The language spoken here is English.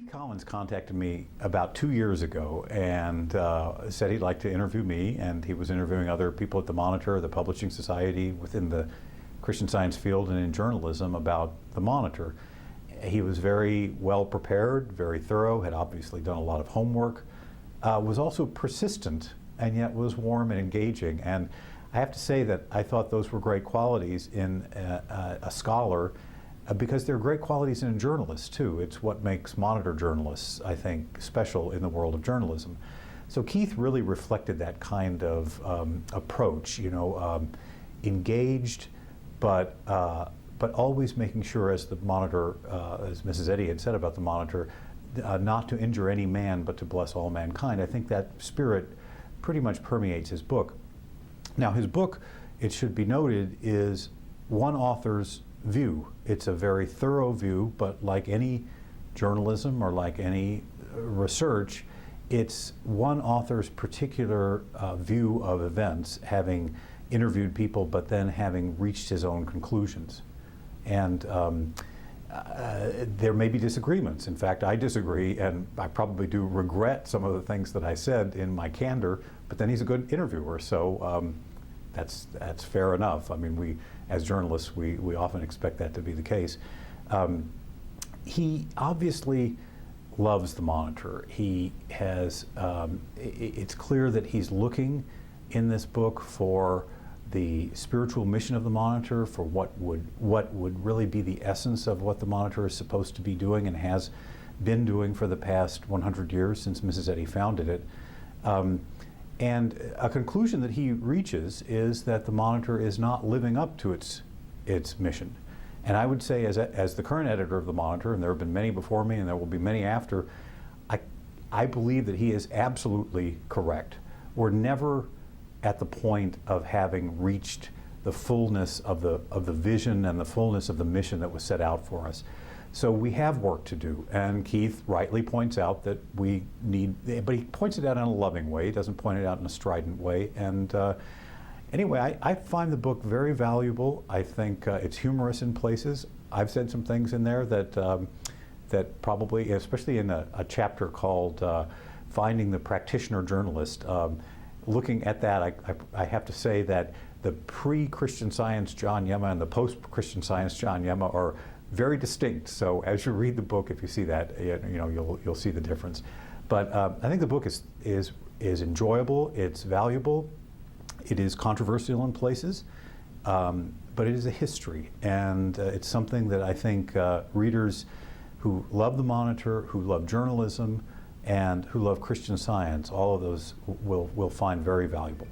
Collins contacted me about 2 years ago and said he'd like to interview me, and he was interviewing other people at the Monitor, the Publishing Society, within the Christian Science field and in journalism about the Monitor. He was very well prepared, very thorough, had obviously done a lot of homework, was also persistent, and yet was warm and engaging. And I have to say that I thought those were great qualities in a scholar, because they're great qualities in a journalist too. It's what makes Monitor journalists, I think, special in the world of journalism. So Keith really reflected that kind of approach, engaged, but always making sure, as the Monitor, as Mrs. Eddy had said about the Monitor, not to injure any man, but to bless all mankind. I think that spirit pretty much permeates his book. Now, his book, it should be noted, is one author's view. It's a very thorough view, but like any journalism or like any research, it's one author's particular view of events, having interviewed people, but then having reached his own conclusions. And there may be disagreements. In fact, I disagree, and I probably do regret some of the things that I said in my candor, but then he's a good interviewer, so that's fair enough. I mean, we, as journalists, we often expect that to be the case. He obviously loves the Monitor. He has, it's clear that he's looking in this book for the spiritual mission of the Monitor, for what would really be the essence of what the Monitor is supposed to be doing and has been doing for the past 100 years since Mrs. Eddy founded it. And a conclusion that he reaches is that the Monitor is not living up to its mission. And I would say, as the current editor of the Monitor, and there have been many before me and there will be many after, I believe that he is absolutely correct. We're never at the point of having reached the fullness of the vision and the fullness of the mission that was set out for us. So we have work to do, and Keith rightly points out that we need, but he points it out in a loving way. He doesn't point it out in a strident way. And anyway, I find the book very valuable. I think it's humorous in places. I've said some things in there that that probably, especially in a chapter called Finding the Practitioner Journalist, looking at that, I have to say that the pre-Christian Science John Yemma and the post-Christian Science John Yemma are very distinct. So as you read the book, if you see that, you'll see the difference. But I think the book is enjoyable. It's valuable. It is controversial in places, but it is a history, and it's something that I think readers who love the Monitor, who love journalism, and who love Christian Science, all of those will find very valuable.